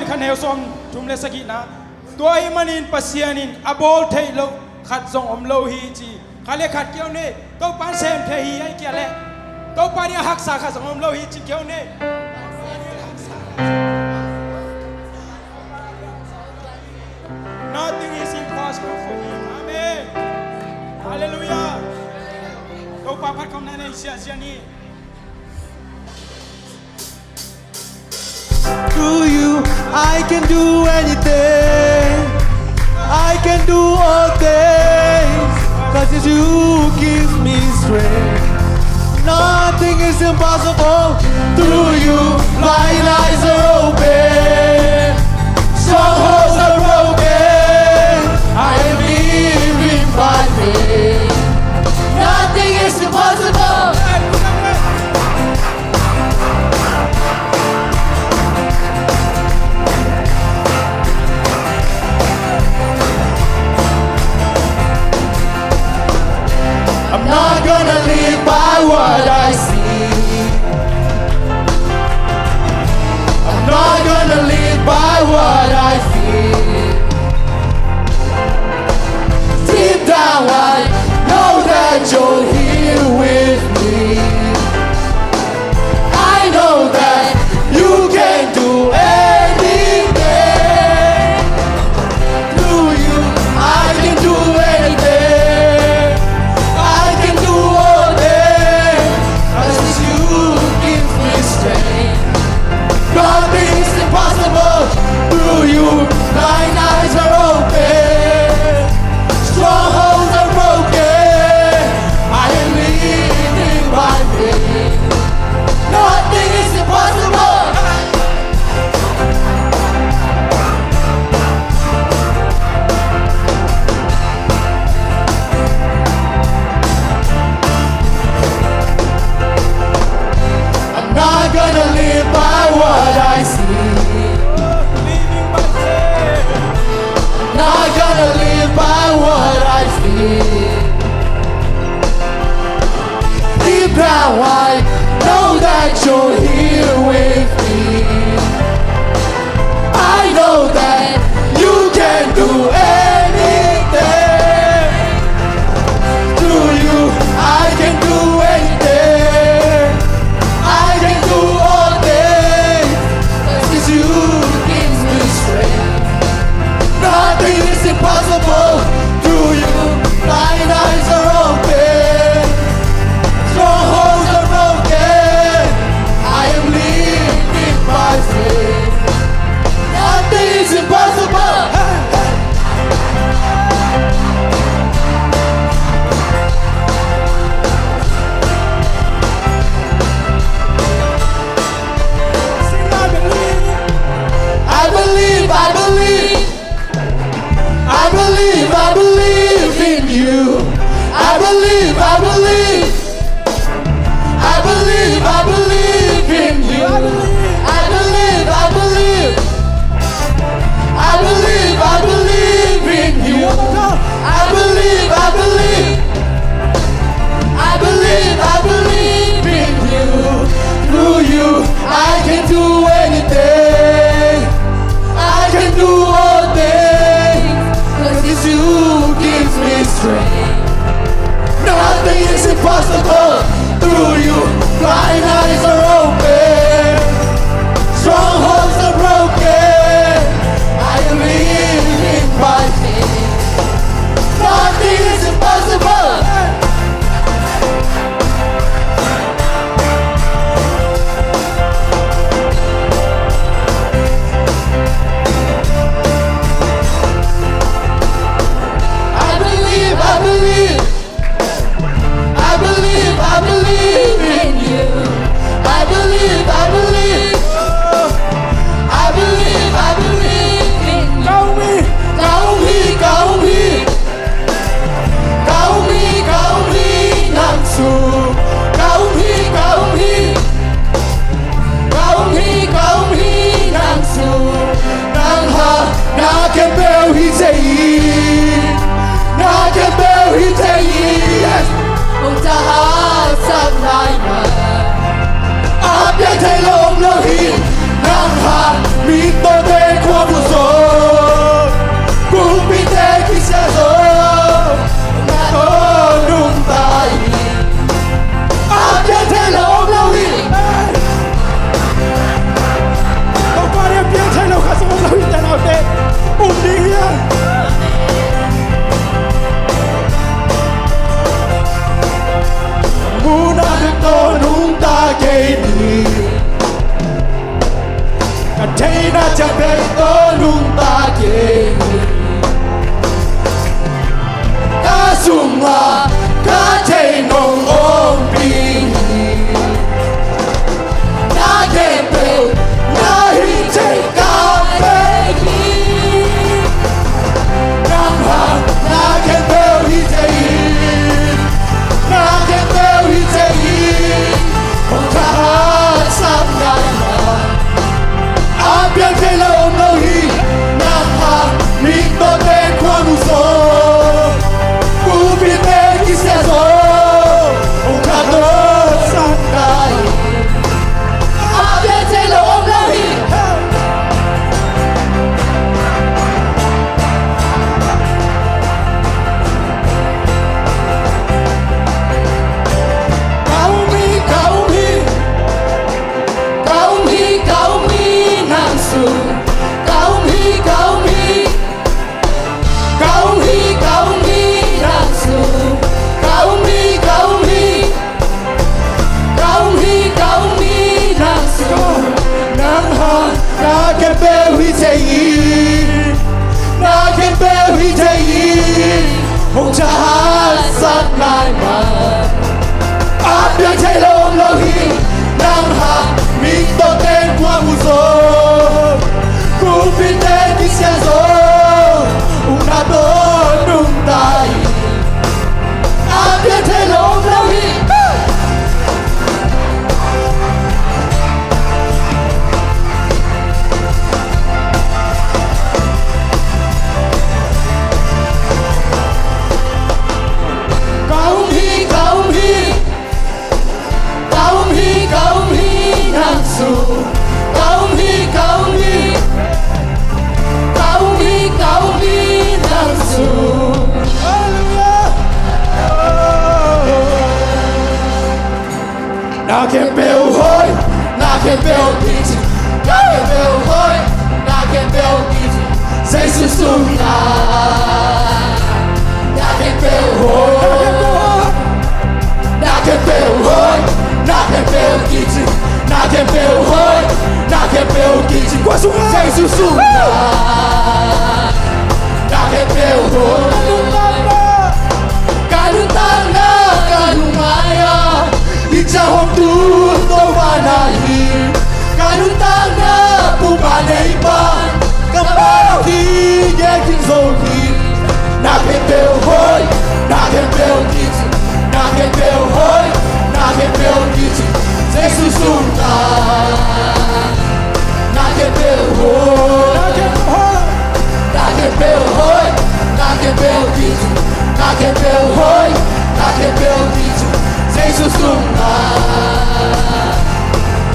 นคันเฮลซอมทุมเลสกินะตัวอิมันินปัสยานินอบอลเทโลขัดทรงอมโลฮีจีขาเลขัดเกี่ยวนี่ตัวปันเซมเทฮีไอเกี่ยเล่ตัวปันยาหักษาขัดทรงอมโลฮีจีเกี่ยวนี่ Nothing is impossible for him. Amen. Hallelujah. ตัวปาพัดคำนั้นในเสียนี้ Through you, I can do anything. I can do all things. Cause it's you who gives me strength. Nothing is impossible. Through you, blind eyes are open. Strongholds are broken. I am living by faith. Nothing is impossible. I'm not gonna live by what I see. I'm Kha Suma Kha Thầy Nông Ompihna Na Khempeuh Na Hi Thầy Kha Ompihna Nam Hang Na Khempeuh Hi Thầy Na Khempeuh Hi Thầy Ông Kha Sam Nai Ma A Piang Thầy Lâu Lâu Hi Nam Hang Mi Tô Tên Khoa Mu Sô Ku Pi Tên Ki Xe Sô Ông Kha Tô Sam Nai A Piang Thầy Lâu Lâu Hi Khempeuh Hi Thầy Na Khempeuh Hi Thầy Ông cha sát lại mà Áp Piang Thầy Lâu Lâu Hi Nam Hang Mi Tô Tên Khoa Mu Sô Ku Pi Tên Ki Xe Sô Ông Na Tô Nung Tai Áp Piang Thầy Lâu Lâu Hi Na Khempeuh Hoih Na Khempeuh Kiji Na Khempeuh Hoih Na Khempeuh Kiji Jesu Suna Na Khempeuh Hoih Na Khempeuh Hoih Na Khempeuh Kiji Na Khempeuh Hoih Na Khempeuh Kiji Jesu Suna Na Khempeuh Hoih Kalutana Kalumaya Icha Hong Tu Tô Vanahi Kalutana Pumanei Ban Kambao Ki Yekin Zomi Na Khempeuh Hoih Na Khempeuh Kiji Na Khempeuh Hoih Na Khempeuh Kiji Jesu Suna Na Khempeuh Hoih Na Khempeuh Hoih Na Khempeuh Kiji Na Khempeuh Hoih Na Khempeuh Kiji Jesu Suna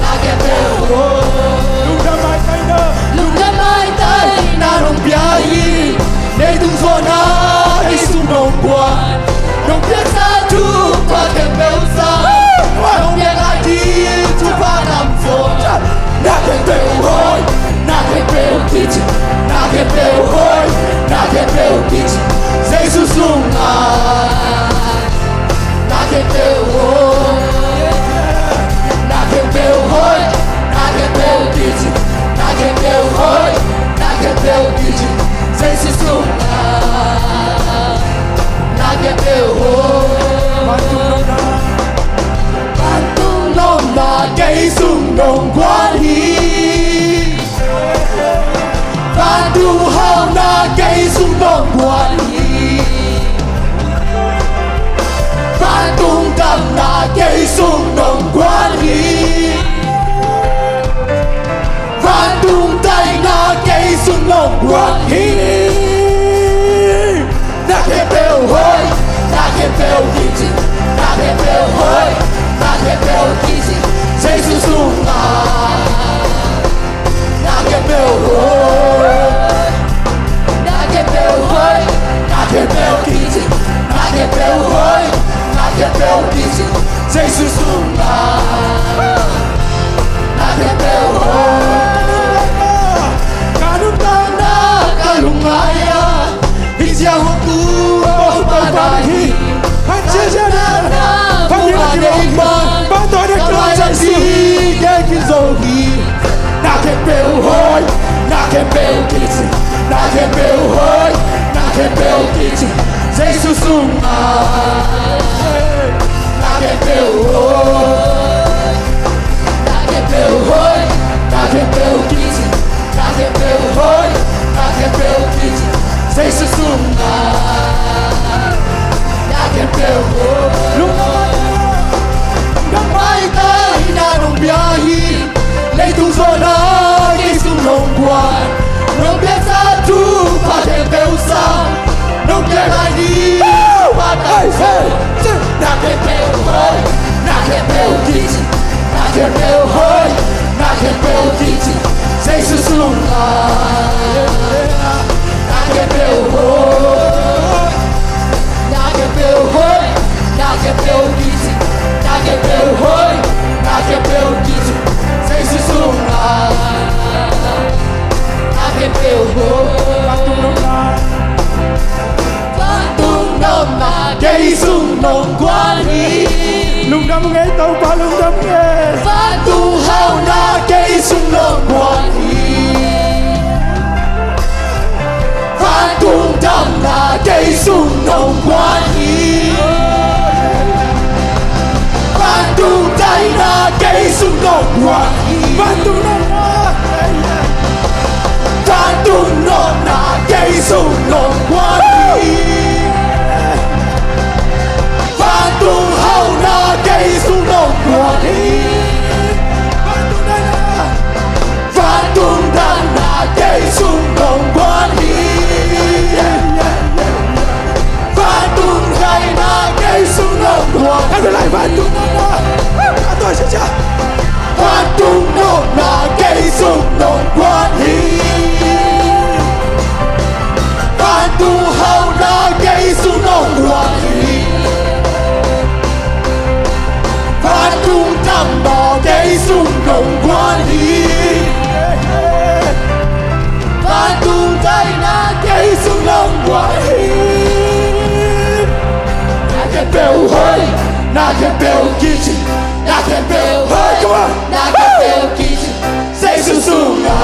Na Khempeuh Hoih Lungdam Mai Tai Na Rong Piai Neih Tung Zo Na Hi Sung Nong Quan Nong Piang Sa Tu Pa Khempeuh Sa Nong Piang Ai Thi Tu Pa Nam Zo Na Khempeuh Hoih Na Khempeuh Kiji Na Khempeuh Hoih Na Khempeuh Kiji Jesu Suna Na Khempeuh Hoih Na Khempeuh Hoih Na Khempeuh Kiji Na Khempeuh Hoih Na Khempeuh Kiji Jesu Suna Na Khempeuh Hoih Bantung Nom Na Cây Sung Nong Quan Hi Bantung Hao Na Cây Sung Nong Quan Hi Bantung Tam Na Cây Sung Nong Quan Hi Bantung Tây Na Cây Sung Nong Quan Hi Na Khempeuh Hoih Na Khempeuh Kiji Na Khempeuh Hoih Na Khempeuh Kiji Jesu Suna Na Khempeuh Hoih Na Khempeuh Hoih Na Khempeuh Kiji Na Khempeuh Hoih Na Khempeuh Kiji Jesu Suna Na Khempeuh Hoih Kalutana Kalumaya Icha Hong Tu Tô Vanahi Kalutana Pumanei Ban Kambao Ki Yekin Zomi Na Khempeuh Hoih Na Khempeuh Kiji Na Khempeuh Nông biết ra tu và thêm bêu sao Nông biết ai đi và tại sao Na Khempeuh Hoih Na Khempeuh Kiti Na Khempeuh Hoih Na Khempeuh Kiti Jesu sungha Na Khempeuh Hoih Na Khempeuh Hoih Na Khempeuh Kiti Na Khempeuh Hoih Na Khempeuh Kiti Jesu sungha Na Khempeuh Hoih Tung nôm na cây sung nông quan hi Lungdam nghe tàu pa Lungdam nghe Phát tung hao na cây sung nông quan hi Phát tung đâm na cây sung nông quan hi Phát tung tay na cây sung nông quan hi Phát tung nôm na Phát tung nôm na cây sung nông quan hi Phát tung hao na cây sung nông quan hi Phát tung đâm na cây sung nông quan hi Phát tung tay na cây sung nông quan hi Hãy lại phát tung nôm na tôi sẽ trả Phát tung nôm na cây sung nông quan hi Phát tung hao na cây sung nông quan hi Phát tung đâm na cây sung nông quan hi Phát tung tay na cây sung nông quan hi Na Khempeuh Hoih Na Khempeuh Kiti Na Khempeuh Hoih Come on Na Khempeuh Kiti Jesu sungha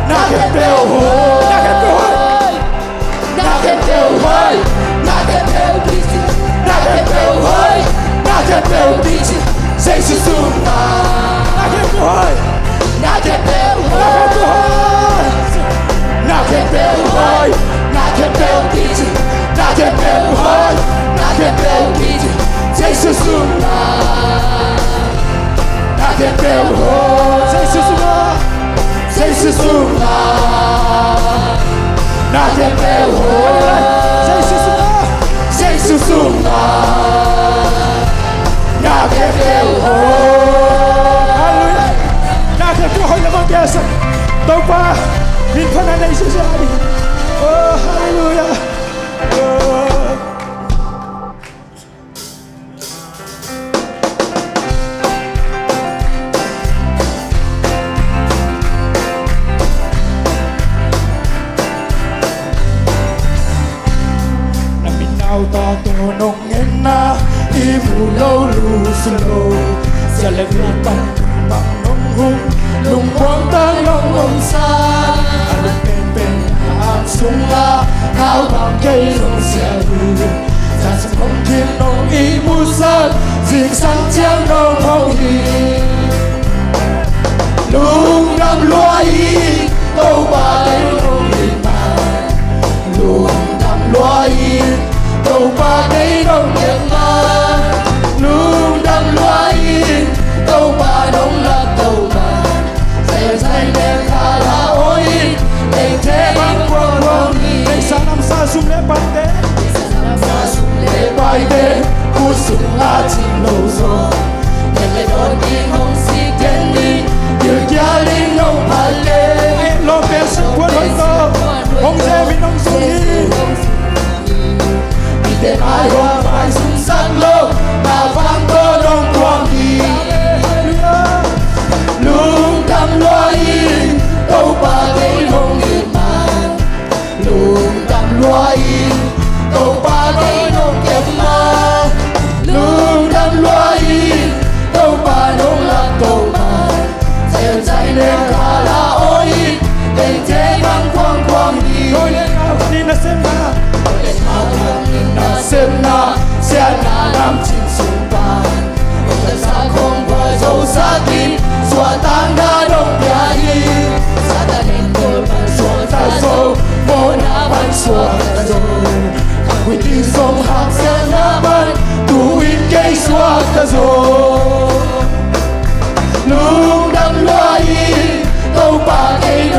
Na Khempeuh Hoih Na Khempeuh Hoih Na Khempeuh Hoih Na Khempeuh Kiti Na Khempeuh Hoih Na Khempeuh Kiti Jesu sungha Na Khempeuh Hoih Na Khempeuh Hoih Na Khempeuh Hoih Na Khempeuh Kiti Na Khempeuh Hoih Na Khempeuh Kiti Jesu sungha Na Khempeuh Hoih Jesu sungha Jesu sungha Na Khempeuh Hoih Jesu sungha Jesu sungha Na Khempeuh Hoih Hallelujah Na Khempeuh Hoih lamang kesa tàu pa min phanan na Jesu ani oh hallelujah ta to nong en na i mu lo lu su lo sia le vi bang bang nong hung lung quang ta long ông sa anh bên bên ang sung la hao bang cây nong sia lu ta sẽ không thiên nong i mu sa dịch sang chiang nong hong hi Lungdam Lua Ing đâu ba đây nong hi ma Lungdam Lua Ing đâu ba đây đông nhật ma Lungdam Lua Ing đâu ba đông là đâu ba dày dày đèn Kha Ompihna để thế băng quang quang đi Để sa nam sa sum le ban te sa sum le bài đê cu sum la chim lâu gió nhật lệ đón đi không si thiên đi điều gia linh nông hà lê lo pe sa quan hoi to hong je min nong sung hi để ai hoa phải sung sắc lô mà vang tơ đông quang đi Lungdam Lua Ing đâu ba đây nông nghiệp mà Lungdam Lua Ing đâu ba đây nông nghiệp mà Lungdam Lua Ing đâu ba nông là đâu mà dẻo dai lên Kha Ompihna để thế băng quang quang đi Rồi lên nào đi na xem na na xem na sẽ na nam chim sung ba ông ta sa không qua dấu sa tim xóa tan na đông nhà đi sa ta nên tôi ban xóa ta dấu mô na ban xóa ta dấu thằng quỷ tin sông hạc sẽ na ban tu in cây xóa ta dấu Lungdam Lua Ing đâu ba cây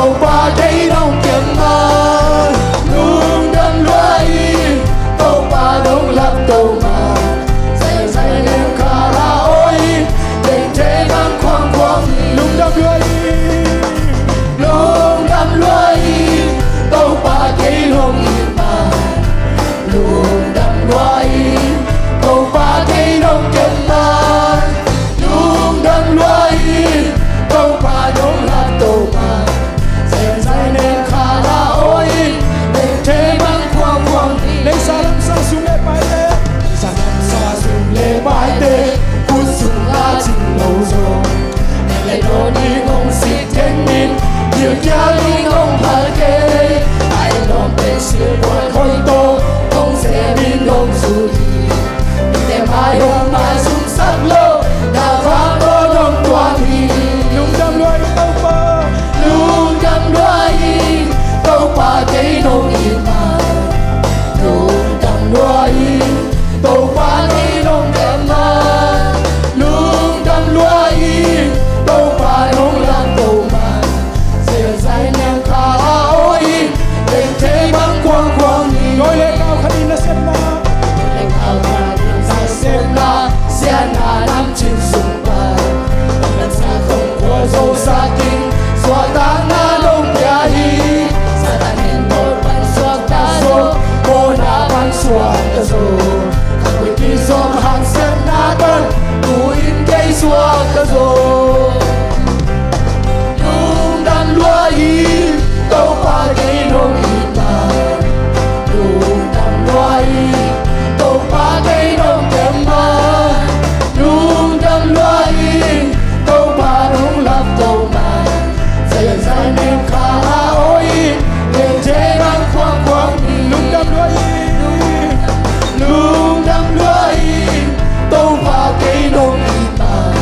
tàu ba cây đông kiếm mà lung đâm lúa ing tàu ba đông lấp tàu mà dày dày lên khá là ôi để thế băng khoang khoang lung đam lua ing lung đâm lúa ing tàu ba cây đông kiếm mà lung đâm lúa ing tàu ba cây đông kiếm mà lung đâm lúa ing tàu ba đông lấp tàu mà dày dày lên khá là ôi để thế băng khoang khoang lấy salam sa sung lệ bài tê sa sung lệ bài tê phút sung la chinh lâu rồi lệ nô đi ngông xịt thiên min nhiều kia đi ngông phá kê ai nông bê siêu quay khôi tô không sẽ bin ngông dù đi tem ai hôm mai sung sắc lô đã phá tô đông toàn hi lung đam lua ing tàu ba lung đâm lúa ing tàu ba cây nông yên mà lung đâm lúa ing tàu ba cây nông đẹp mà lung đâm lúa ing tàu ba nông làm tàu mà dìu dài ngang khá ôi để thế băng quang quang đi ngồi lệ cao khát in là xem na lên ao nhà điện dài xem na nằm trên sông ba lần xa không qua dâu xa kinh xóa tan na đông nhà hi sa ta nên một bàn xóa ta dô mô na bàn xóa ta dô khắc quỷ kỳ dôm hàng xem na tân tu in cây xóa ta dô lung đâm lúa ing tàu ba cây nông yên mà lung đâm lúa ing tàu ba cây nông kém mà lung đâm lúa ing tàu ba nông lấp tàu mà dày dài nên khá ôi để thế băng khoang khoang đi lung đam lua ing lung đâm lúa ing tàu ba cây nông yên mà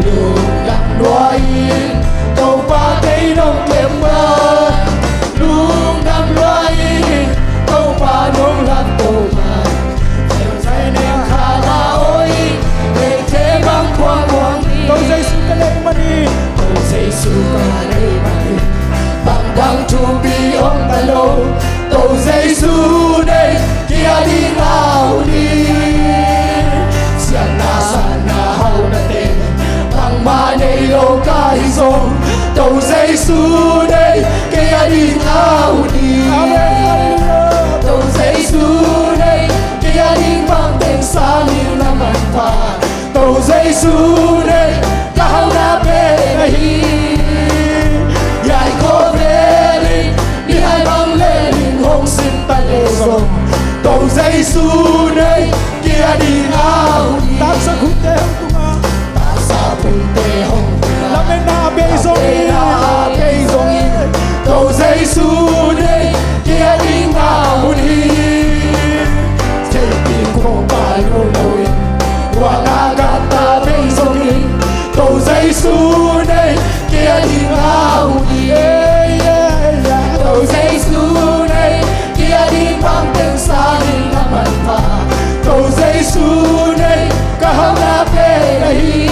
lung đâm lúa ing tàu ba cây nông kém mà lung đâm lúa ing tàu ba nông lấp tàu mà dày dài nên khá ôi để thế băng khoang khoang đi tàu Jesu cái lệ mani Cầu Giêsu qua đây mày bằng đăng chu bi ông ta lô Cầu Giêsu đây kia đi nào đi sana hau na tên bằng ma này lô cái rong Cầu Giêsu đây kia đi nào đi Cầu Giêsu đây kia đi bằng tên sa liu na man pha Cầu Giêsu đây kau na pe nahi yai ko velin đi hai băng lên hong xin ta lê rong Cầu Giêsu đây kia đi nào đi tak sa khute hong tunga ta sa punte hong la me na be zongi Cầu Giêsu đây kia đi nào đi thế thì không phải nỗi qua na gata be zongi Cầu Giêsu đây kia đi nào đi Cầu Giêsu đây kia đi bằng tên xa đi làm ăn phá Cầu Giêsu đây cả hông na pe nahi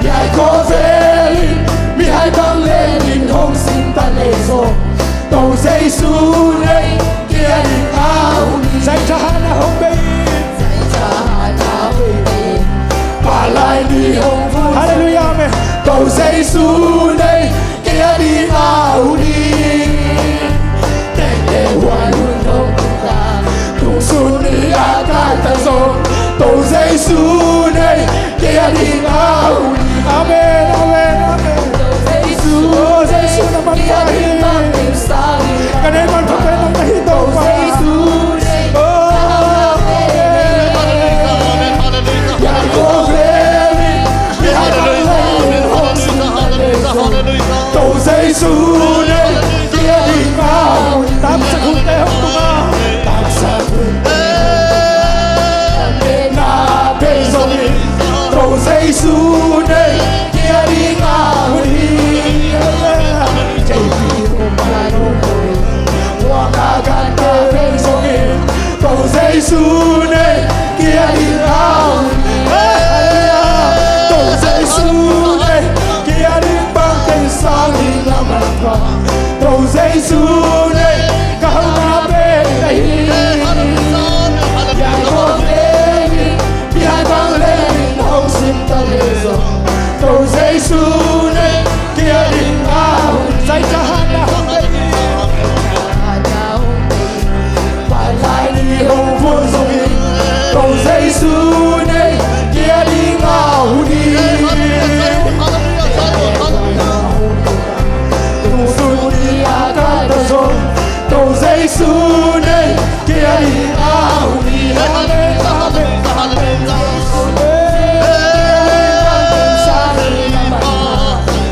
yai ko velin mi hai băng lên linh hong xin ta lê rong Cầu Giêsu đây kia đi nào đi sai cha na hong be dạy cha na về bà lại đi hồng vui hallelujah amen Cầu Giêsu đây kia đi nào đi để hoài luôn không ta cùng xuống đi a ta ta rong Cầu Giêsu đây kia đi nào đi amen amen amen Giêsu Giêsu na man kia pa đi mang tên sa đi cái này man pa na nahi tàu Cầu ba Giêsu đây yai ko velin mi hai băng lên hong xin ta lê rong Cầu Giêsu đây kia đi nào tak sa khute hong tunga tak sa punte na pe zongi Cầu Giêsu đây kia đi nào đi chạy đi cùng ba nô qua cả gata pe zongi Cầu Giêsu đây kia đi nào Cầu Giêsu đây kia đi bằng tên sa đi làm Jesu này cầu na bên đây yang có lên biar bang lên hồng xin ta lê rồi cầu Jesu này kia đình ao say cha na hồng đây phải lại đi hồng vua Zomi cầu Jesu này kia đình ao đi cầu Jesu này kia đi ao đi amen amen amen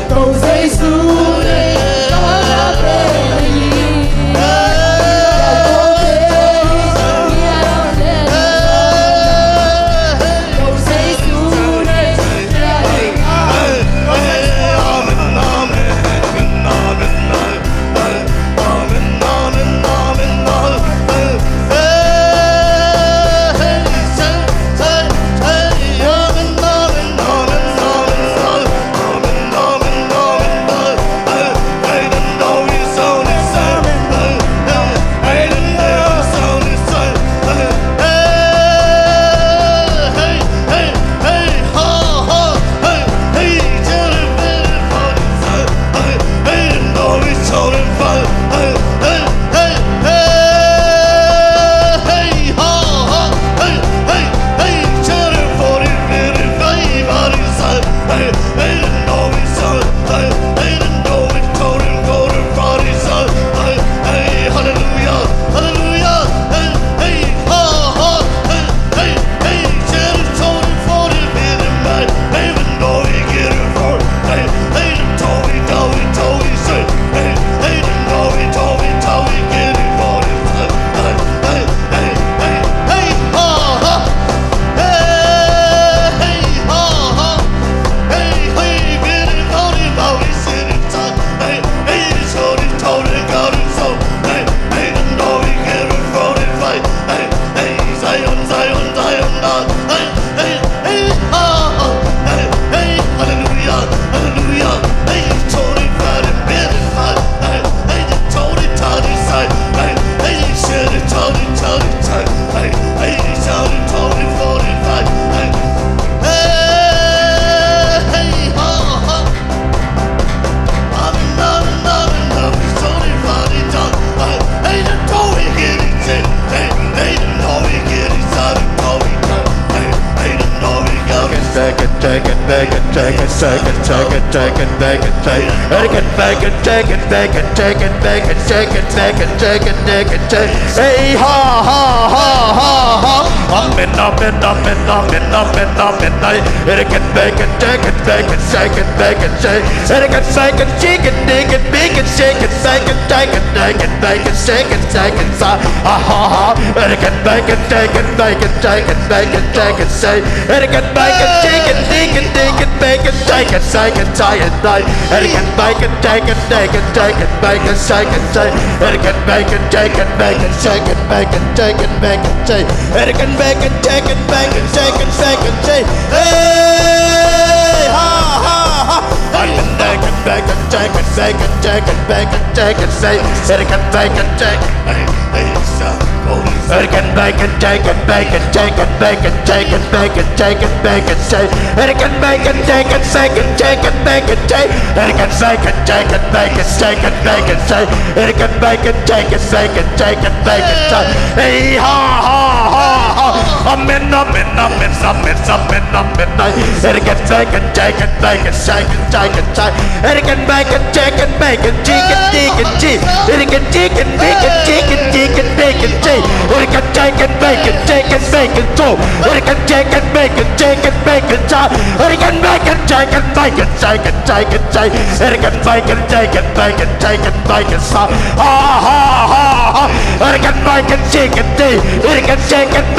cầu Jesu này Hey ha ha ha ha ha amen amen amen amen amen amen nay it can bake it take it bake it shake it bake it shake it can shake it shake it dig it big it shake it shake it take it dig it bake it shake it take it sa ha ha ha it can bake it take it bake it take it bake it take it shake it can bake it shake it dig it bake it take it shake it tie it day it can bake it take it dig it take it bake it shake it shake it can bake it take it bake it shake it bake it take it bake it shake it can bake it take it bake it shake it shake it shake hey ha ha ha I can take it bake it take it bake it take it bake it take it shake it can bake it take it it can bake it take it bake it take it bake it take it bake it take it bake it shake it can bake it take it shake it take it bake it take it can bake it take it bake it shake it bake it shake it can bake it take it shake it take it bake it shake hey ha ha ha ha amen amen amen amen amen amen it can bake it take it bake it shake it take it shake it can bake it take it bake it dig it dig it dig it can dig it bake it dig it dig it bake it dig it can take it bake it take it bake it so it can take it bake it take it bake it so it can bake it take it bake it take it take it take it can bake it take it bake it take it bake it so ha ha ha ha it can bake it dig it dig it can take it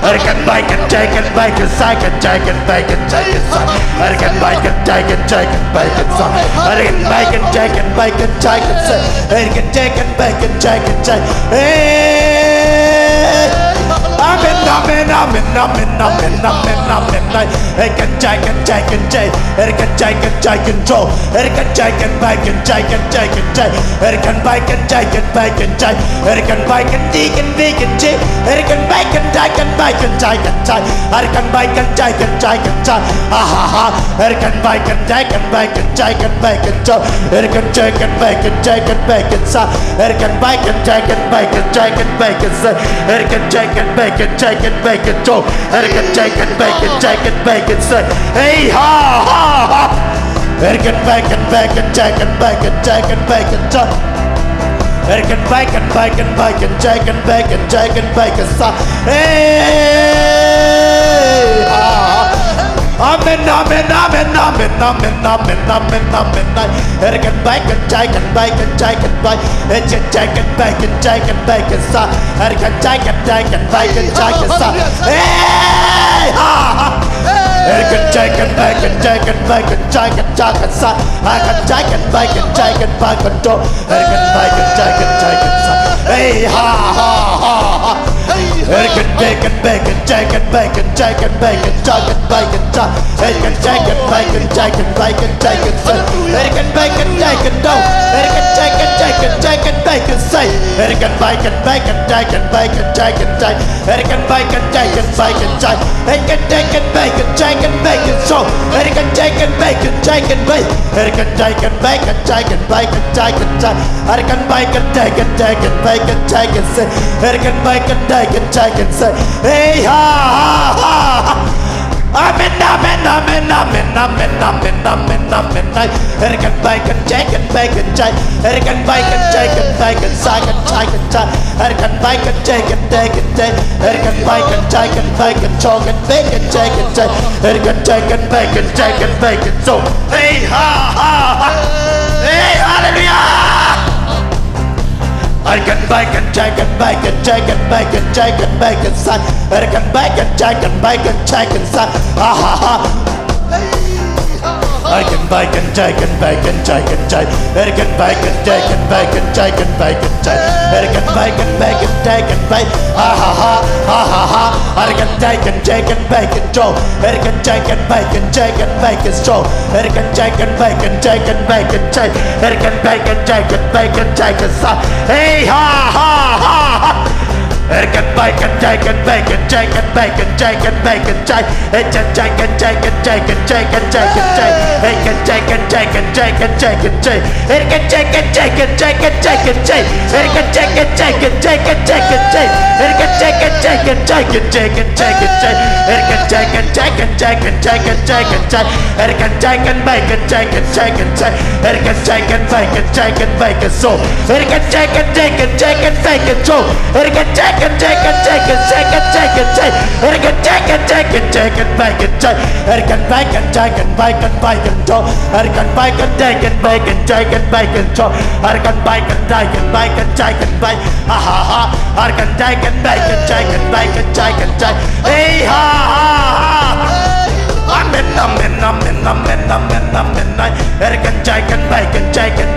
Erican bacon, chicken, bacon, second, chicken, bacon, chicken, Erican bacon, chicken, chicken, bacon, Erican bacon, chicken, bacon, chicken, Erican chicken, bacon, chicken, Amen, amen, amen, amen, amen, amen, amen. Erican chicken, chicken, Erican chicken, chicken, Joe, Erican chicken, bacon, chicken, chicken, Erican bacon, chicken, bacon, Erican bacon, deacon, vegan, Erican bacon, chicken, bacon, chicken, Erican bacon, chicken, chicken, ha, Erican bacon, chicken, bacon, chicken, bacon, Joe, Erican chicken, bacon, chicken, bacon, Erican bacon, chicken, bacon, chicken, bacon, Erican chicken, bacon, chicken, bacon, Joe, Erican chicken, bacon, chicken, bacon, hey, ha, Erican bacon, bacon, chicken, bacon, chicken, bacon, Erican bacon, bacon, bacon, chicken, bacon, chicken, bacon, hey, amen, amen, amen, amen, amen, amen, amen, amen. Erican bacon, chicken, bacon, chicken, bacon, chicken, bacon, chicken, bacon, Erican chicken, chicken, bacon, chicken, hey, Erican chicken, bacon, chicken, bacon, chicken, chicken, Erican chicken, bacon, chicken, bacon, Erican bacon, chicken, chicken, hey, ha. Erican bacon, bacon, chicken, bacon, chicken, bacon, chicken, bacon, Erican chicken, bacon, chicken, bacon, chicken, Erican bacon, chicken, Erican chicken, chicken, chicken, bacon, Erican bacon, bacon, chicken, bacon, chicken, Erican bacon, chicken, bacon, Erican chicken, bacon, chicken, bacon, Erican chicken, bacon, chicken, Erican chicken, bacon, chicken, bacon, chicken, Erican bacon, chicken, chicken, bacon, chicken, Erican bacon, chicken, chicken, hey, ha. Amen, amen, amen, amen, amen, amen, amen, amen. Erican bacon, chicken, bacon, Erican bacon, chicken, bacon, chicken, Erican bacon, chicken, bacon, Erican bacon, chicken, bacon, chicken, bacon, chicken, Erican chicken, bacon, chicken, bacon, so hey, ha, hey, hallelujah. Erican bacon, chicken, bacon, chicken, bacon, chicken, bacon, Erican bacon, chicken, bacon, chicken, ha. Erican bacon, chicken, bacon, chicken, Erican bacon, chicken, bacon, chicken, bacon, Erican bacon, bacon, chicken, bacon, ha. Erican chicken, chicken, bacon, Joe, Erican chicken, bacon, chicken, bacon, Joe, Erican chicken, bacon, chicken, bacon, Erican bacon, chicken, bacon, chicken, hey, ha. Erican bacon, chicken, bacon, chicken, bacon, chicken, bacon, chicken, chicken, chicken, chicken, chicken, chicken, Erican chicken, chicken, chicken, chicken, Erican chicken, chicken, chicken, chicken, Erican chicken, chicken, chicken, chicken, Erican chicken, chicken, chicken, chicken, chicken, Erican chicken, chicken, chicken, chicken, chicken, Erican chicken, bacon, chicken, chicken, Erican chicken, bacon, chicken, bacon, so Erican chicken, chicken, chicken, bacon, so Erican chicken, chicken, chicken, chicken, chicken, Erican chicken, chicken, chicken, bacon, Erican bacon, chicken, bacon, bacon, Erican bacon, chicken, bacon, chicken, bacon, Erican bacon, chicken, bacon, chicken, bacon, ha. Erican chicken, bacon, chicken, bacon, chicken, hey, ha. Amen, amen, amen, amen, amen, amen. Erican chicken, bacon, chicken,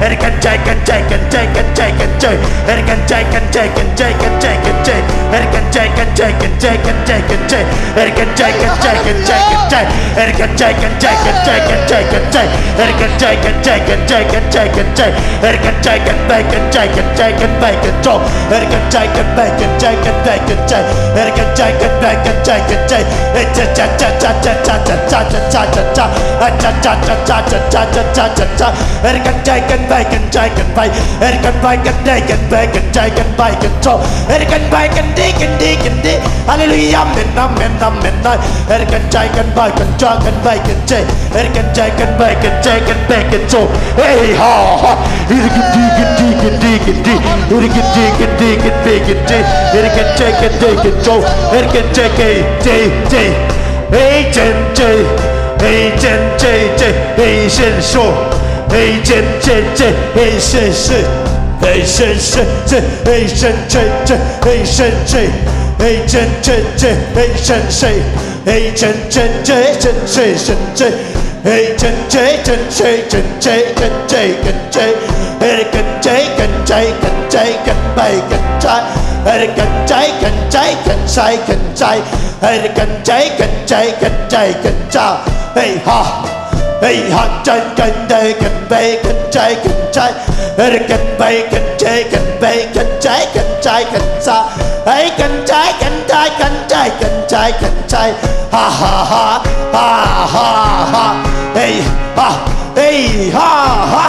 Erican chicken, chicken, chicken, chicken, Erican chicken, chicken, chicken, chicken, Erican chicken, chicken, chicken, chicken, Erican chicken, chicken, chicken, Erican chicken, chicken, chicken, chicken, Erican chicken, chicken, chicken, chicken, Erican chicken, bacon, chicken, chicken, bacon, Erican chicken, bacon, chicken, bacon, Erican chicken, bacon, chicken, Erican chicken, bacon, chicken, Erican bacon, chicken, bacon, chicken, bacon, Erican bacon, deacon, hallelujah, amen, amen, amen. Erican chicken, bacon, chicken, bacon, Erican chicken, bacon, chicken, bacon, hey, ha. Erican deacon, Erican deacon, bacon, Erican chicken, deacon, Erican chicken, hey, J, hey, J, hey, Shen, hey, J, hey, Shen, hey, Shen, hey, Shen, hey, Shen, hey chen chen chen hey chen chen hey chen chen chen chen chen chen chen hey chen chen chen chen chen chen chen chen chen chen hey chen chen chen chen chen chen chen bay chen chen hey chen chen chen chen chen chen chen chen hey chen chen chen chen chen chen chen chen hey ha hey ha chen chen chen chen bay chen chen chen chen hey chen bay chen chen chen bay chen chen chen chen chen chen hey chen chen chen chen chen chen chen chen chen chen ha ha ha ha ha ha hey ha ha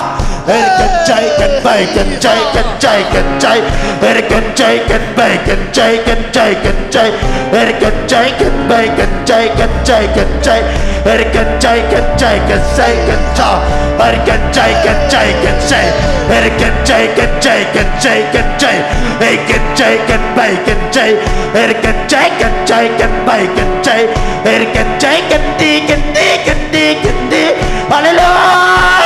hey chen chen chen bay chen chen chen chen chen chen hey chen chen chen bay chen chen chen chen chen chen hey chen chen chen bay chen chen chen chen chen chen hey chen chen chen chen chen chen chen chen hey chen chen chen chen chen chen hey chen chen chen chen chen chen chen chen hey chen chen chen bay chen chen hey chen chen chen chen chen bay chen chen hey chen chen chen đi chen đi chen đi chen đi hallelujah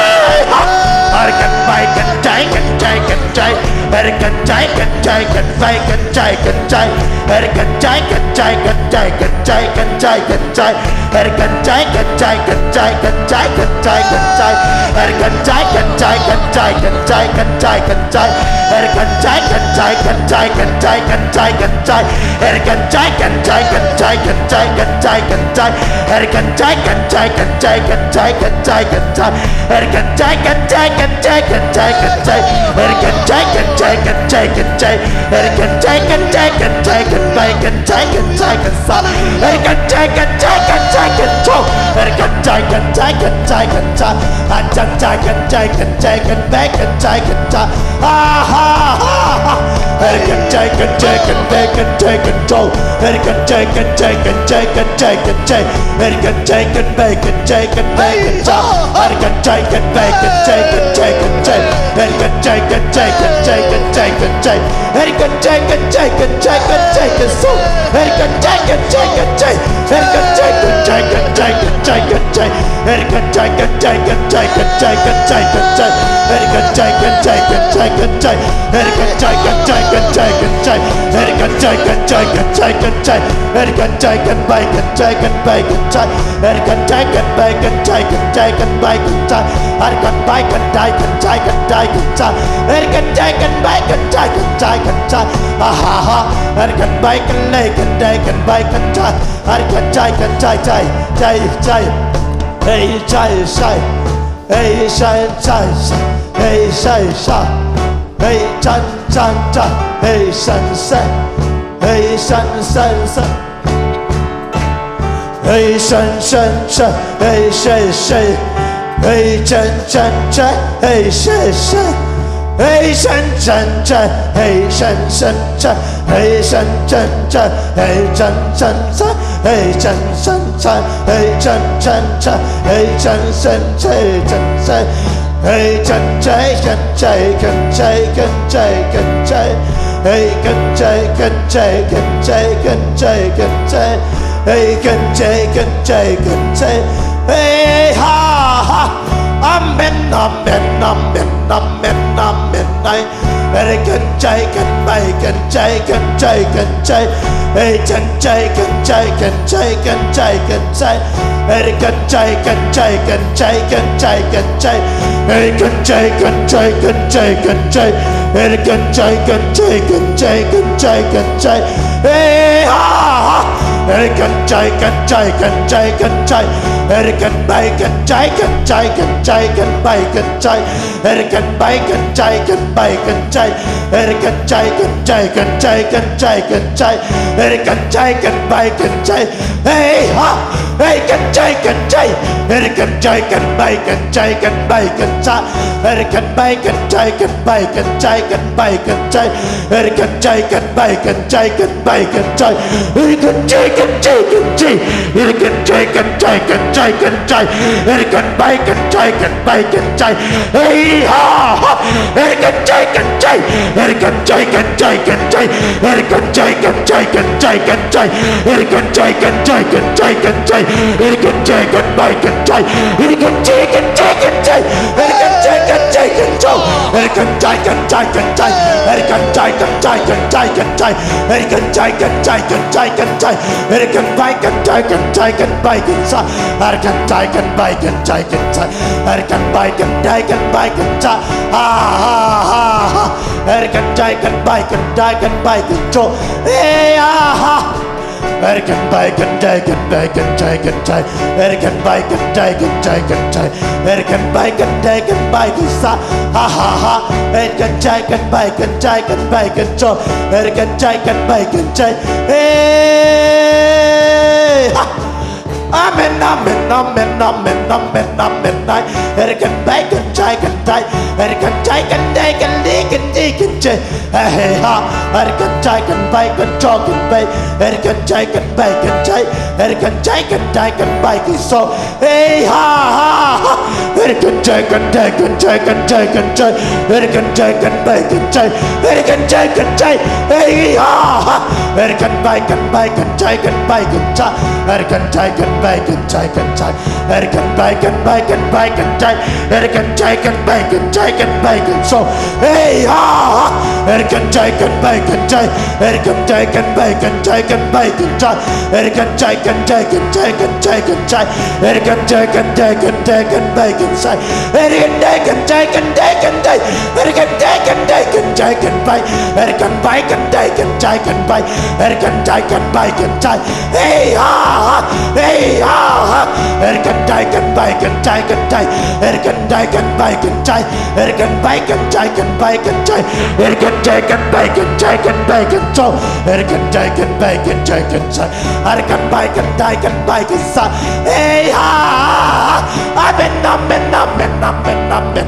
I can buy can take can take can take I can take can take can fake can take can take I can take can take can take can take can take can take I can take can take can take can take can take can take I can take can take can take can take can take can take I can take can take can take can take can take can take I can take can take can take can take can take can take I can take can take can take can take can take can take I can take can take can take can take can take I can take can take can take can take I can take can take can take can take can take can take can take I can take can take can take can talk I can take can take can take can take I can take can take can take can make can take can take ha ha ha I can take can take can take can take can talk I can take can take can take can take can take I can take can make can take can make can talk I can take can make can take can take can take I can take can take can take can take can take I can take can take can take can take can so I can take can take can take I can take can take can take can take can take I can take can take can take can take can take can take I can take can take can take can take I can take can take can take can take I can take can take can take can take I can take can make can take can make can take I can take can make can take can take can make can take I can make can take can take can take can take I can take can make can take can take can take ha ha ha I can make can lay can day can make can take I can take can take take hey say say hey say say hey say say hey chan chan chan hey san san hey san san san hey san san san hey say say hey chan chan chan hey say say hey san san chan hey san san chan hey san san chan hey chan san san hey chan san chan hey chan chan chan hey chan san chan chan chan hey chan chay chan chay chan chay chan chay chan chay hey chan chay chan chay chan chay chan chay chan chay hey chan chay chan chay chan chay hey ha ha amen amen amen amen amen nay hey chan chay chan bay chan chay chan chay chan chay hey chan chay chan chay chan chay chan chay chan chay hey chan chay chan chay chan chay chan chay chan chay hey chan chay chan chay chan chay chan chay hey chan chay chan chay chan chay chan chay chan chay hey ha ha hey chan chay chan chay chan chay chan chay hey chan bay chan chay chan chay chan chay chan bay chan chay hey chan bay chan chay chan bay chan chay hey chan chay chan chay chan chay chan chay chan chay hey chan chay chan bay chan chay hey ha hey chan chay chan chay hey chan chay chan bay chan chay chan bay chan chay hey chan bay chan chay chan bay chan chay chan bay chan chay hey chan chay chan bay chan chay chan bay chan chay hey chan chay chan chay chan chay hey chan chay chan chay chan chay chan chay hey chan bay chan chay chan bay chan chay hey ha ha hey chan chay chan chay hey chan chay chan chay chan chay hey chan chay chan chay chan chay chan chay hey chan chay chan chay chan chay chan chay hey chan chay chan bay chan chay hey chan chay chan chay chan chay hey chan chay chan chay chan chay hey กันใจกันใจกันใจเฮ้ยกันใจกันใจกันใจกันใจเฮ้ยกันใจกันใจกันใจกันใจเฮ้ยกันไปกันใจกันใจกันไปกันใจเฮ้ยกันใจกันไปกันใจกันใจเฮ้ยกันไปกันใจกันไปกันใจฮ่าฮ่าฮ่าฮ่าเฮ้ยกันใจกันไปกันใจกันไปกันโจเฮ้ยฮ่าErken bayken dayken bayken dayken day Erken bayken dayken dayken day Erken bayken dayken bayken sa ha ha ha Erken dayken bayken dayken bayken jo Erken dayken bayken day hey ha Amen amen amen amen amen amen day Erken bayken dayken day Erken dayken dayken dayken dayken day hey ha Erken dayken bayken joken bay Erken dayken bayken day Erken dayken dayken bayken so hey ha ha ha Erken dayken dayken dayken dayken day Erken dayken bayken day Erken dayken day hey ha ha Erken bayken bayken dayken bayken day Erken dayken bayken dayken day Erken bayken bayken bayken day Erken dayken bayken dayken bayken so hey ha ha Erken dayken bayken day Erken dayken bayken dayken bayken day Erken dayken dayken dayken dayken day Erken dayken dayken dayken bayken say Erken dayken dayken dayken day Erken dayken dayken dayken bay Erken bayken dayken dayken bay Erken dayken bayken day hey ha ha hey ha ha Erken dayken bayken dayken day Erken dayken bayken day Erken bayken dayken bayken day Erken dayken bayken dayken bayken so Erken dayken bayken dayken say Erken bayken dayken bayken sa hey ha amen amen amen amen amen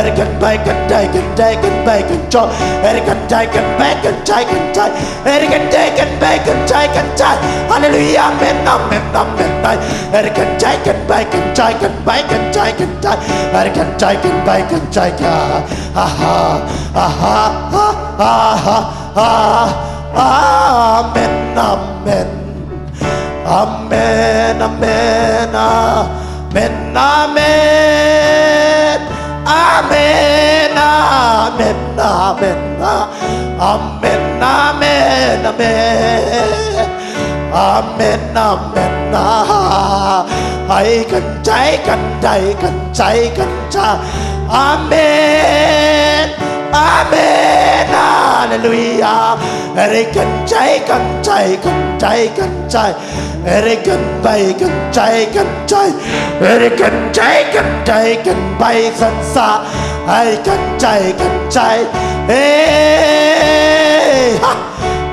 Erken bayken dayken dayken bayken so Erken dayken bayken dayken day Erken dayken bayken dayken day hallelujah amen amen amen Erken dayken bayken dayken bayken dayken day Erken dayken bayken dayken ha ha ha ha ha ha amen amen amen amen amen amen amen amen amen amen amen amen amen amen hãy cần cháy cần đầy cần cháy cần cha amen amen hallelujah hãy cần cháy cần cháy cần cháy cần cháy hãy cần bay cần cháy cần cháy hãy cần cháy cần cháy cần bay dần xa hãy cần cháy cần cháy hey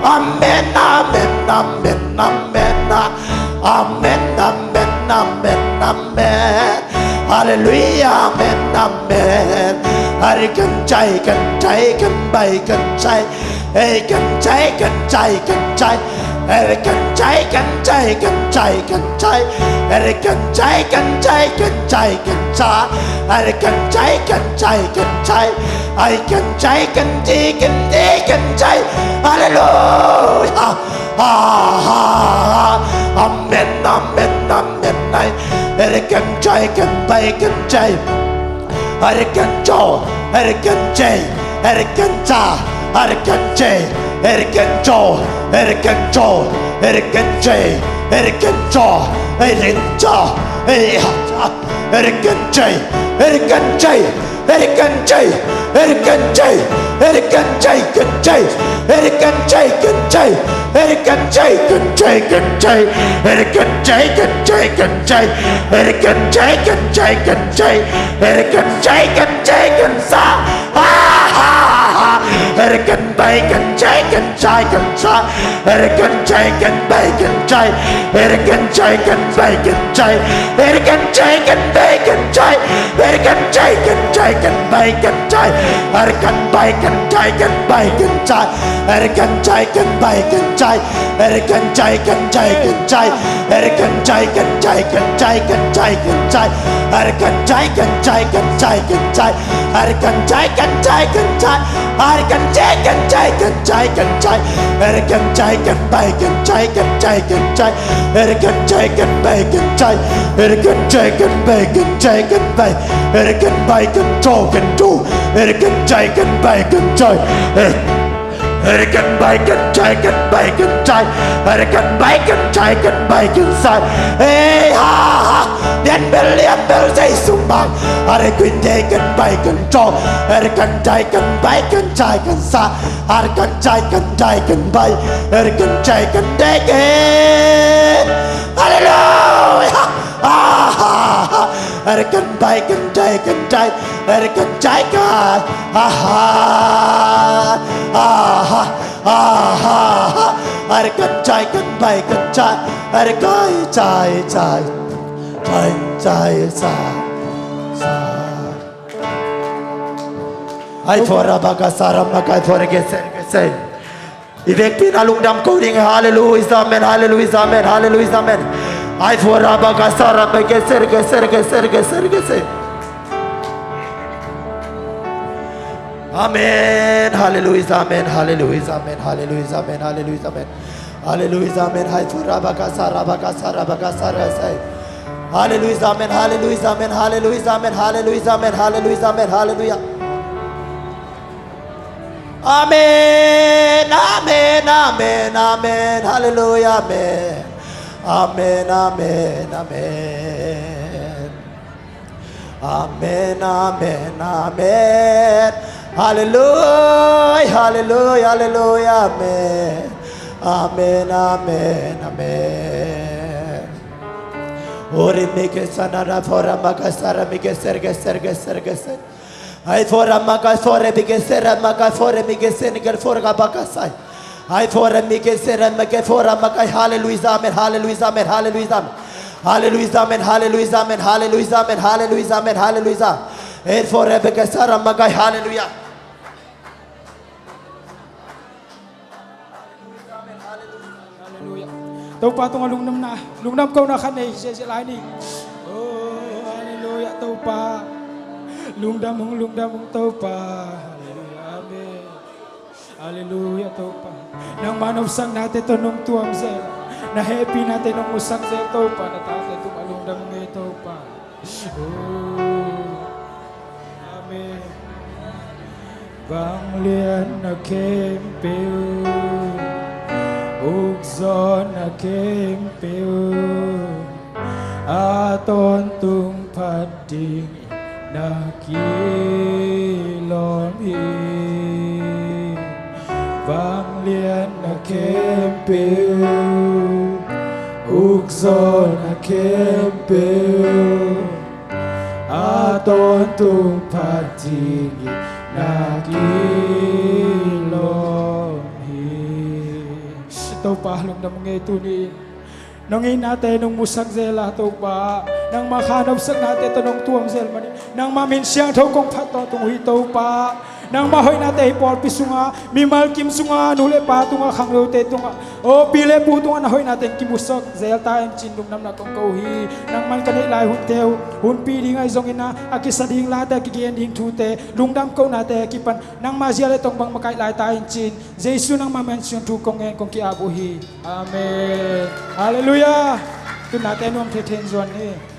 amen amen amen amen amen amen amen amen hallelujah amen amen hãy cần cháy cần cháy cần bay cần cháy hey cần cháy cần cháy cần cháy hãy cần cháy cần cháy cần cháy cần cháy hãy cần cháy cần cháy cần cháy cần cháy hãy cần cháy cần cháy cần cháy hãy cần cháy cần đi cần đi cần cháy hallelujah amen amen amen hãy cần cháy cần bay cần cháy hãy cần cho hãy cần cháy hãy cần cha hãy cần cháy hãy cần cho hãy cần cho hãy cần cháy hãy cần cho hãy cần cho hãy cần cháy hãy cần cháy hãy cần cháy hãy cần cháy hãy cần cháy cần cháy hãy cần cháy cần cháy hãy cần cháy cần cháy cần cháy hãy cần cháy cần cháy cần cháy hãy cần cháy cần cháy cần cháy hãy cần cháy cần cháy cần xa hãy cần bay cần cháy cần cháy cần xa hãy cần cháy cần bay cần cháy hãy cần cháy cần bay cần cháy hãy cần cháy cần bay cần cháy hãy cần cháy cần cháy cần bay cần cháy hãy cần bay cần cháy cần bay cần cháy hãy cần cháy cần bay cần cháy hãy cần cháy cần cháy cần cháy hãy cần cháy cần cháy cần cháy cần cháy cần cháy hãy cần cháy cần cháy cần cháy cần cháy hãy cần cháy cần cháy cần cháy hãy cần cháy cần cháy cần cháy cần cháy hãy cần cháy cần bay cần cháy cần cháy cần cháy hãy cần cháy cần bay cần cháy hãy cần cháy cần bay cần cháy cần bay hãy cần bay cần trô cần tru กันใจกันไปกันใจกันไปกันใจกันไปกันใจกันไปกันใจกันไปกันใจฮ่าเดินเบลเลียนเบลใจสุบังกันใจกันไปกันจอกันใจกันไปกันใจกันสากันใจกันใจกันไปกันใจกันเด็กฮาเลลูยากันไปกันใจกันใจกันใจกันกันใจกันไปกันใจใจใจใจใจไอ้ฟอร์บากาสารามาไอ้ฟอร์เกเซอีเวกปีนาลุงดำกูดิ้งฮาเลลูยาเมนฮาเลลูยาเมนฮาเลลูยาเมนไอ้ฟอร์บากาสารามาเกเซอาเมนฮาเลลูยาเมนฮาเลลูยาเมนฮาเลลูยาเมนฮาเลลูยาเมนฮาเลลูยาเมนไอ้ฟอร์บากาสาราบากาสาราบากาสาราเซฮาเลลูยาเมนฮาเลลูยาเมนฮาเลลูยาเมนฮาเลลูยาเมนฮาเลลูยาเมนฮาเลลูยาอาเมนอาเมนอาเมนอาเมนฮาเลลูยาเมนอาเมนอาเมนอาเมนอาเมนอาเมนอาเมนฮาเลลูยฮาเลลูยฮาเลลูยอาเมนอาเมนอาเมนอาเมนโอริมิเกสนาราฟอรามาคาสารามิเกเซร์เกเซร์เกเซร์เกเซร์ไอ้ฟอรามาคาฟอร์มิเกเซร์มาคาฟอร์มิเกเซนิเกฟอร์กาบาคาไซไอ้ฟอร์มิเกเซร์มาเกฟอรามาคาฮาเลลูยาเมนฮาเลลูยาเมนฮาเลลูยาเมนฮาเลลูยาเมนฮาเลลูยาเมนฮาเลลูยาเมนฮาเลลูยาเมนฮาเลลูยาเอ็ดฟอร์เบเกสารามาคาฮาเลลูยาตัวปาตัวลุงน้ำนาลุงน้ำเก้านาคันในเสียหลายนี่โอ้ฮาเลลูยาตัวปาลุงดำของตัวปาฮาเลลูยาเมนฮาเลลูยาตัวปานางmanov sang natin to nung tuam sel na happy natin nung usang sel to pa na tatin tumalong dam ng ito pa oh amen vang lian na Khempeuh ug zon na Khempeuh aton tung pading nakilom vang lian na Khempeuh ug zon na Khempeuh aton tung pading nakilom ito pa halong na mga ito ni nangin natin nung musang zela ito pa nang makanap sa natin ito nung tuwang zel mani nang maminsiyang ito kong pato itong ito pa nang mahoy natin ipol pisunga mimal kim sunga nule pa tunga kang lote tunga o pile po tunga nahoy natin kimusok zel tayo cindong nam na kong Hoih nang man kanilay huntew hun pili ngay zong ina akisading lata kikiyan ding tute lungdam ko natin kipan nang masyal itong bang makailay tayo cin Jesu nang mamensyon tukong ngayon kong kiabuhi amen hallelujah ito natin nung teten zon eh